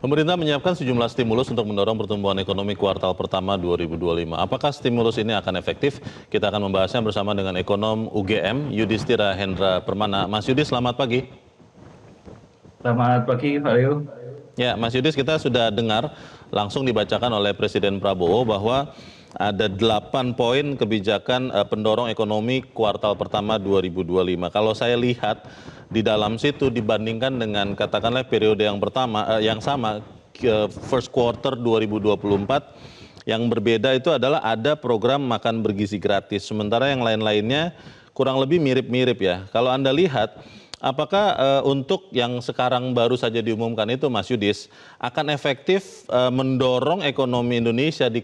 Pemerintah menyiapkan sejumlah stimulus untuk mendorong pertumbuhan ekonomi kuartal pertama 2025. Apakah stimulus ini akan efektif? Kita akan membahasnya bersama dengan ekonom UGM, Yudhistira Hendra Permana. Mas Yudhis, selamat pagi. Selamat pagi, Pak Leo. Ya, Mas Yudhis, kita sudah dengar langsung dibacakan oleh Presiden Prabowo bahwa ada 8 poin kebijakan pendorong ekonomi kuartal pertama 2025. Kalau saya lihat di dalam situ dibandingkan dengan katakanlah periode yang pertama yang sama first quarter 2024, yang berbeda itu adalah ada program makan bergizi gratis. Sementara yang lain-lainnya kurang lebih mirip-mirip ya. Kalau Anda lihat, apakah untuk yang sekarang baru saja diumumkan itu, Mas Yudhis, akan efektif mendorong ekonomi Indonesia di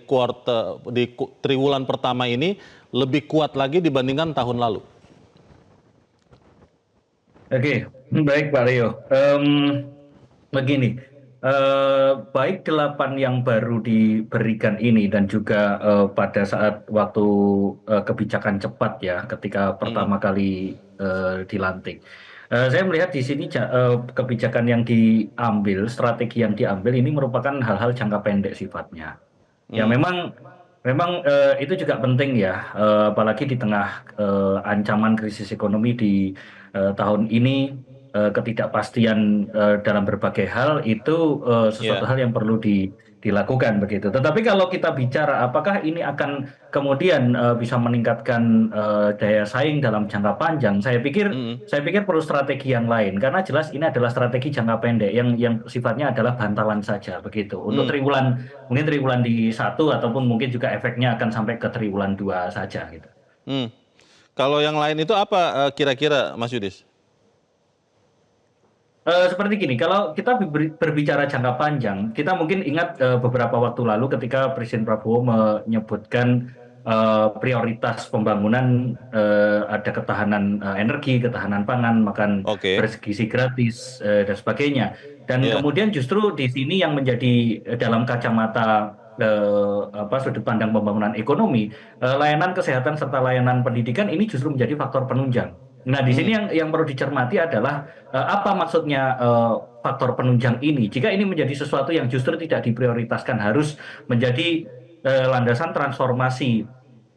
triwulan pertama ini lebih kuat lagi dibandingkan tahun lalu? Oke, baik Pak Leo. Begini, baik 8 yang baru diberikan ini dan juga pada saat waktu kebijakan cepat ya, ketika Mm-mm. pertama kali dilantik. Saya melihat di sini kebijakan yang diambil, strategi yang diambil ini merupakan hal-hal jangka pendek sifatnya. Ya Mm. memang itu juga penting ya, apalagi di tengah ancaman krisis ekonomi di tahun ini, ketidakpastian dalam berbagai hal itu sesuatu Ya. hal yang perlu dilakukan begitu. Tetapi kalau kita bicara apakah ini akan kemudian bisa meningkatkan daya saing dalam jangka panjang, Mm-mm. saya pikir perlu strategi yang lain karena jelas ini adalah strategi jangka pendek yang sifatnya adalah bantalan saja begitu. Untuk Mm. mungkin triwulan di satu ataupun mungkin juga efeknya akan sampai ke triwulan dua saja gitu. Mm. Kalau yang lain itu apa kira-kira, Mas Yudhis? Seperti gini, kalau kita berbicara jangka panjang, kita mungkin ingat beberapa waktu lalu ketika Presiden Prabowo menyebutkan prioritas pembangunan, ada ketahanan energi, ketahanan pangan, makan Oke. bergizi gratis, dan sebagainya. Dan Ya. kemudian justru di sini yang menjadi dalam kacamata sudut pandang pembangunan ekonomi, layanan kesehatan serta layanan pendidikan ini justru menjadi faktor penunjang. Nah, di sini Mm. yang perlu dicermati adalah apa maksudnya faktor penunjang ini? Jika ini menjadi sesuatu yang justru tidak diprioritaskan, harus menjadi landasan transformasi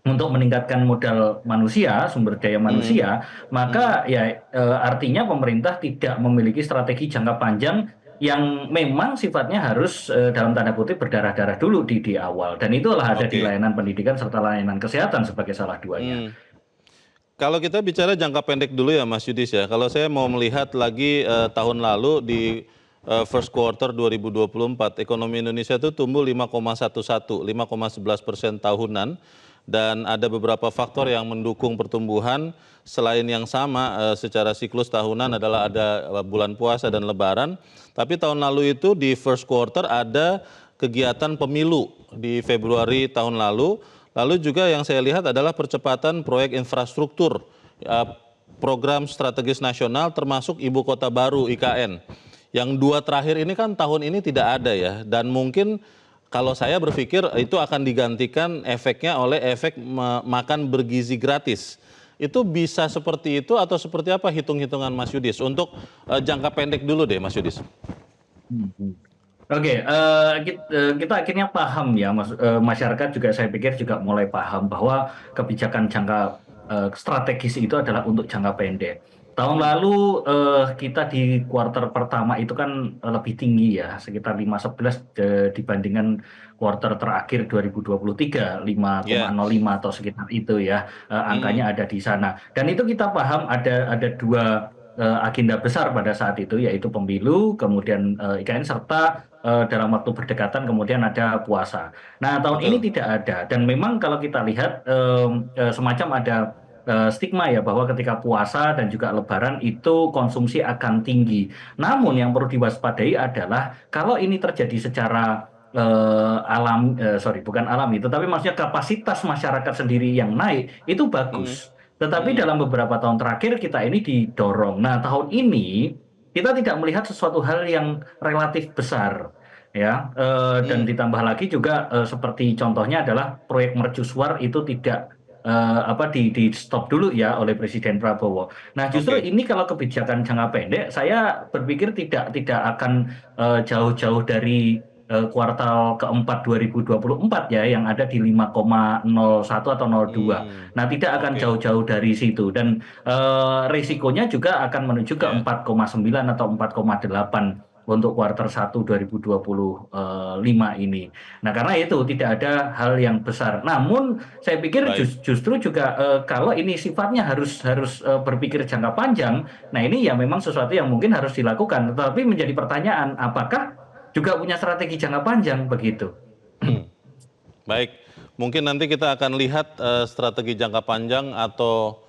untuk meningkatkan modal manusia, sumber daya Mm. manusia, Mm. maka ya artinya pemerintah tidak memiliki strategi jangka panjang yang memang sifatnya harus dalam tanda kutip berdarah-darah dulu di awal. Dan itulah ada di Oke. layanan pendidikan serta layanan kesehatan sebagai salah duanya. Mm. Kalau kita bicara jangka pendek dulu ya, Mas Yudhis ya. Kalau saya mau melihat lagi tahun lalu di first quarter 2024, ekonomi Indonesia itu tumbuh 5,11, 5,11% tahunan, dan ada beberapa faktor yang mendukung pertumbuhan selain yang sama secara siklus tahunan adalah ada bulan puasa dan Lebaran. Tapi tahun lalu itu di first quarter ada kegiatan pemilu di Februari tahun lalu. Lalu juga yang saya lihat adalah percepatan proyek infrastruktur, program strategis nasional termasuk Ibu Kota Baru IKN. Yang dua terakhir ini kan tahun ini tidak ada ya, dan mungkin kalau saya berpikir itu akan digantikan efeknya oleh efek makan bergizi gratis. Itu bisa seperti itu atau seperti apa hitung-hitungan Mas Yudhis? Untuk jangka pendek dulu deh, Mas Yudhis. Hmm. Oke, kita akhirnya paham ya, masyarakat juga saya pikir juga mulai paham bahwa kebijakan jangka strategis itu adalah untuk jangka pendek. Tahun Hmm. lalu kita di kuartal pertama itu kan lebih tinggi ya, sekitar 5,11 dibandingkan kuartal terakhir 2023, Ya. 5,05 atau sekitar itu ya, Hmm. angkanya ada di sana. Dan itu kita paham ada dua agenda besar pada saat itu, yaitu pemilu, kemudian IKN serta dalam waktu berdekatan kemudian ada puasa. Nah, tahun ini Betul. tidak ada dan memang kalau kita lihat semacam ada stigma ya bahwa ketika puasa dan juga Lebaran itu konsumsi akan tinggi. Namun Hmm. yang perlu diwaspadai adalah kalau ini terjadi secara sorry bukan alami, tetapi maksudnya kapasitas masyarakat sendiri yang naik itu Hmm. bagus. Tetapi Hmm. dalam beberapa tahun terakhir kita ini didorong. Nah, tahun ini kita tidak melihat sesuatu hal yang relatif besar ya, dan Hmm. ditambah lagi juga seperti contohnya adalah proyek mercusuar itu tidak di stop dulu ya oleh Presiden Prabowo. Nah, justru Oke, ini kalau kebijakan jangka pendek, saya berpikir tidak akan jauh-jauh dari kuartal keempat 2024 ya, yang ada di 5,01 atau 02. Nah, tidak akan oke, jauh-jauh dari situ dan risikonya juga akan menuju ke ya, 4,9 atau 4,8 untuk kuartal 1 2025 ini. Nah, karena itu tidak ada hal yang besar. Namun, saya pikir baik. justru juga kalau ini sifatnya harus harus berpikir jangka panjang, nah ini ya memang sesuatu yang mungkin harus dilakukan. Tetapi menjadi pertanyaan, apakah juga punya strategi jangka panjang begitu? Hmm. Baik, mungkin nanti kita akan lihat strategi jangka panjang atau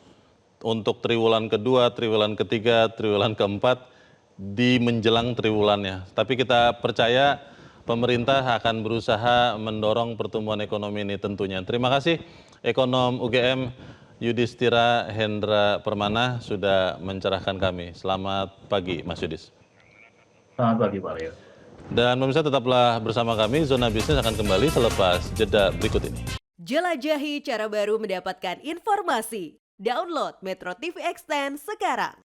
untuk triwulan kedua, triwulan ketiga, triwulan keempat di menjelang triwulannya. Tapi kita percaya pemerintah akan berusaha mendorong pertumbuhan ekonomi ini tentunya. Terima kasih Ekonom UGM Yudhistira Hendra Permana sudah mencerahkan kami. Selamat pagi Mas Yudis. Selamat pagi, Pak Leo. Dan pemirsa tetaplah bersama kami, Zona Bisnis akan kembali selepas jeda berikut ini. Jelajahi cara baru mendapatkan informasi. Download Metro TV Extend sekarang.